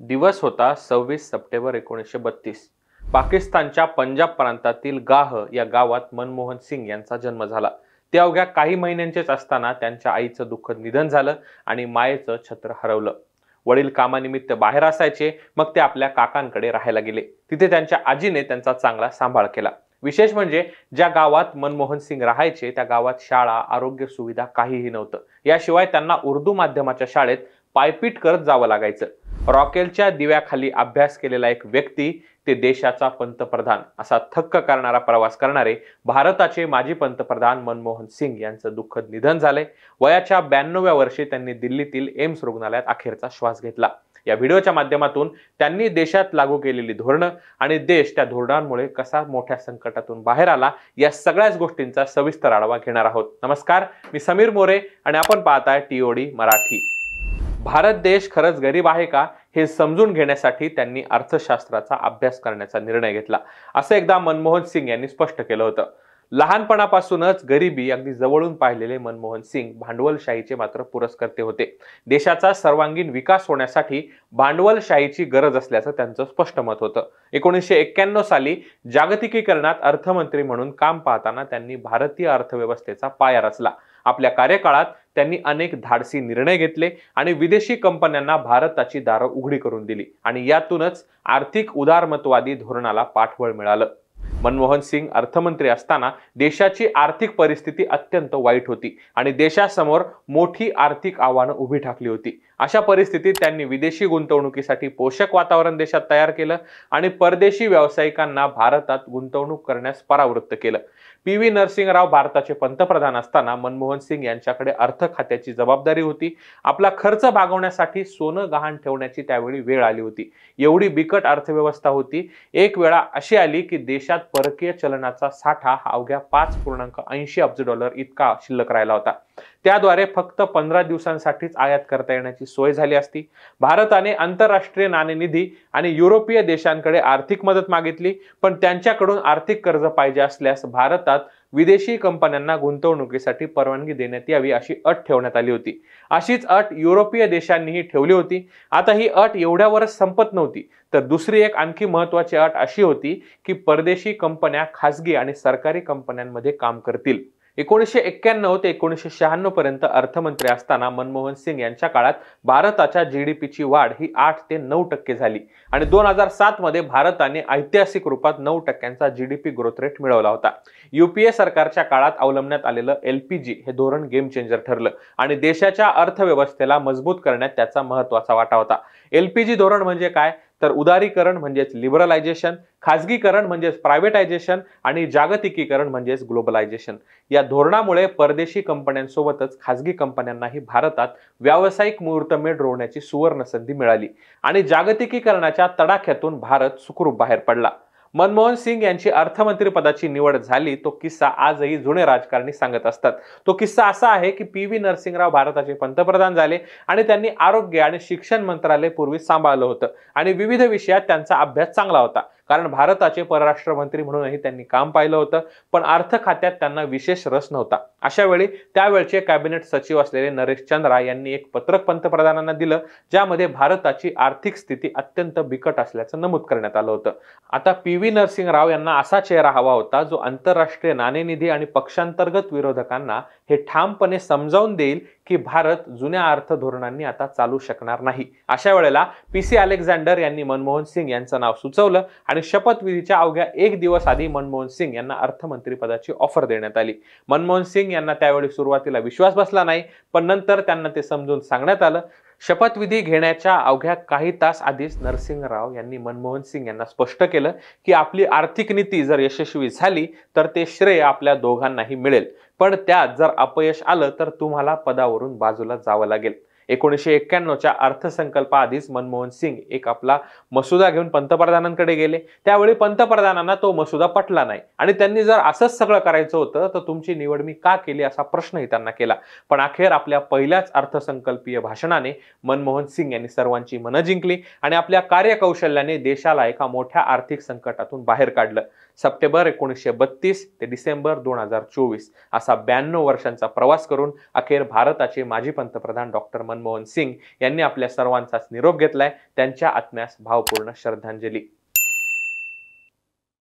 दिवस होता 26 सप्टेंबर 1932. पाकिस्तानच्या पंजाब प्रांतातील गाह या गावात मनमोहन सिंग यांचा जन्म झाला. ते अवघ्या काही महिन्यांचेच असताना त्यांच्या आईचं दुःखद निधन झालं आणि मायेचं छत्र हरवलं. वडील कामानिमित्त बाहेर असायचे, मग ते आपल्या काकांकडे राहायला गेले. तिथे त्यांच्या आजीने त्यांचा चांगला सांभाळ केला. विशेष म्हणजे ज्या गावात मनमोहन सिंग राहायचे त्या गावात शाळा, आरोग्य सुविधा काहीही नव्हतं. याशिवाय त्यांना उर्दू माध्यमाच्या शाळेत पायपीट करत जावं लागायचं. रॉकेलच्या दिव्याखाली अभ्यास केलेला एक व्यक्ती ते देशाचा पंतप्रधान असा थक्क करणारा प्रवास करणारे भारताचे माजी पंतप्रधान मनमोहन सिंग यांचं दुःखद निधन झाले. वयाच्या 92व्या वर्षी त्यांनी दिल्लीतील एम्स रुग्णालयात अखेरचा श्वास घेतला. या व्हिडिओच्या माध्यमातून त्यांनी देशात लागू केलेली धोरणं आणि देश त्या धोरणांमुळे कसा मोठ्या संकटातून बाहेर आला या सगळ्याच गोष्टींचा सविस्तर आढावा घेणार आहोत. नमस्कार, मी समीर मोरे आणि आपण पाहताय टीओडी मराठी. भारत देश खरंच गरीब आहे का हे समजून घेण्यासाठी त्यांनी अर्थशास्त्राचा अभ्यास करण्याचा निर्णय घेतला, असं एकदा मनमोहन सिंग यांनी स्पष्ट केलं होतं. लहानपणापासूनच गरिबी अगदी जवळून पाहिलेले मनमोहन सिंग भांडवलशाहीचे मात्र पुरस्कर्ते होते. देशाचा सर्वांगीण विकास होण्यासाठी भांडवलशाहीची गरज असल्याचं त्यांचं स्पष्ट मत होतं. 1991 साली जागतिकीकरणात अर्थमंत्री म्हणून काम पाहताना त्यांनी भारतीय अर्थव्यवस्थेचा पाया रचला. आपल्या कार्यकाळात त्यांनी अनेक धाडसी निर्णय घेतले आणि विदेशी कंपन्यांना भारताची दारं उघडी करून दिली आणि यातूनच आर्थिक उदारमतवादी धोरणाला पाठबळ मिळालं. मनमोहन सिंग अर्थमंत्री असताना देशाची आर्थिक परिस्थिती अत्यंत वाईट होती आणि देशासमोर मोठी आर्थिक आव्हानं उभी ठाकली होती. अशा परिस्थितीत त्यांनी विदेशी गुंतवणुकीसाठी पोषक वातावरण देशात तयार केलं आणि परदेशी व्यावसायिकांना भारतात गुंतवणूक करण्यास परावृत्त केलं. पी.व्ही. नरसिंहराव भारताचे पंतप्रधान असताना मनमोहन सिंग यांच्याकडे अर्थ खात्याची जबाबदारी होती. आपला खर्च भागवण्यासाठी सोनं गहाण ठेवण्याची त्यावेळी वेळ आली होती. एवढी बिकट अर्थव्यवस्था होती. एक वेळा अशी आली की देशात परकीय चलनाचा साठा हा अवघ्या $5.80 अब्ज इतका शिल्लक राहिला होता. त्याद्वारे फक्त 15 दिवसांसाठीच आयात करता येण्याची सोय झाली असती. भारताने आंतरराष्ट्रीय नाणेनिधी आणि युरोपीय देशांकडे आर्थिक मदत मागितली, पण त्यांच्याकडून आर्थिक कर्ज पाहिजे असल्यास भारतात विदेशी कंपन्यांना गुंतवणुकीसाठी परवानगी देण्यात यावी अशी अट ठेवण्यात आली होती. अशीच अट युरोपीय देशांनीही ठेवली होती. आता ही अट एवढ्यावरच संपत नव्हती, तर दुसरी एक आणखी महत्त्वाची अट अशी होती की परदेशी कंपन्या खासगी आणि सरकारी कंपन्यांमध्ये काम करतील. 1991 ते 1996 पर्यंत अर्थमंत्री असताना मनमोहन सिंग यांच्या काळात भारताच्या जीडीपीची वाढ ही 8 ते 9% झाली आणि 2007 मध्ये भारताने ऐतिहासिक रूपात 9% जीडीपी ग्रोथ रेट मिळवला होता. यूपीए सरकारच्या काळात अवलंबण्यात आलेलं एलपीजी हे धोरण गेम चेंजर ठरलं आणि देशाच्या अर्थव्यवस्थेला मजबूत करण्यात त्याचा महत्त्वाचा वाटा होता. एलपीजी धोरण म्हणजे काय, तर उदारीकरण म्हणजेच लिबरलायझेशन, खाजगीकरण म्हणजेच प्रायव्हेटायझेशन आणि जागतिकीकरण म्हणजेच ग्लोबलायझेशन. या धोरणामुळे परदेशी कंपन्यांसोबतच खाजगी कंपन्यांनाही भारतात व्यावसायिक मुहूर्तमेढ रोवण्याची सुवर्ण संधी मिळाली आणि जागतिकीकरणाच्या तडाख्यातून भारत सुखरूप बाहेर पडला. मनमोहन सिंग यांची अर्थमंत्री पदाची निवड झाली तो किस्सा आजही जुने राजकारणी सांगत असतात. तो किस्सा असा आहे की पी.व्ही. नरसिंहराव भारताचे पंतप्रधान झाले आणि त्यांनी आरोग्य आणि शिक्षण मंत्रालय पूर्वी सांभाळलं होतं आणि विविध विषयात त्यांचा अभ्यास चांगला होता, कारण भारताचे परराष्ट्र मंत्री म्हणूनही त्यांनी काम पाहिलं होतं. पण अर्थ खात्यात त्यांना विशेष रस नव्हता. अशा वेळी त्यावेळचे कॅबिनेट सचिव असलेले नरेश चंद्रा यांनी एक पत्रक पंतप्रधानांना दिलं, ज्यामध्ये भारताची आर्थिक स्थिती अत्यंत बिकट असल्याचं नमूद करण्यात आलं होतं. आता पी.व्ही. नरसिंहराव यांना असा चेहरा हवा होता जो आंतरराष्ट्रीय नाणेनिधी आणि पक्षांतर्गत विरोधकांना हे ठामपणे समजावून देईल की भारत जुन्या अर्थ धोरणांनी आता चालू शकणार नाही. अशा वेळेला पी.सी. अलेक्झांडर यांनी मनमोहन सिंग यांचं नाव सुचवलं आणि शपथविधीच्या अवघ्या एक दिवस आधी मनमोहन सिंग यांना अर्थमंत्री पदाची ऑफर देण्यात आली. मनमोहन सिंग यांना त्यावेळी सुरुवातीला विश्वास बसला नाही, पण नंतर त्यांना ते समजून सांगण्यात आलं. शपथविधी घेण्याच्या अवघ्या काही तास आधीच नरसिंहराव यांनी मनमोहन सिंग यांना स्पष्ट केलं की आपली आर्थिक नीती जर यशस्वी झाली तर ते श्रेय आपल्या दोघांनाही मिळेल, पण त्यात जर अपयश आलं तर तुम्हाला पदावरून बाजूला जावं लागेल. 1991च्या अर्थसंकल्पाआधीच मनमोहन सिंग एक आपला मसुदा घेऊन पंतप्रधानांकडे गेले. त्यावेळी पंतप्रधानांना तो मसुदा पटला नाही आणि त्यांनी जर असंच सगळं करायचं होतं तर तुमची निवड मी का केली असा प्रश्नही त्यांना केला. पण अखेर आपल्या पहिल्याच अर्थसंकल्पीय भाषणाने मनमोहन सिंग यांनी सर्वांची मनं जिंकली आणि आपल्या कार्यकौशल्याने देशाला एका मोठ्या आर्थिक संकटातून बाहेर काढलं. सप्टेंबर 1932 ते डिसेंबर 2024 असा 92 वर्षांचा प्रवास करून अखेर भारताचे माजी पंतप्रधान डॉक्टर मनमोहन सिंग यांनी आपल्या सर्वांचाच निरोप घेतलाय. त्यांच्या आत्म्यास भावपूर्ण श्रद्धांजली.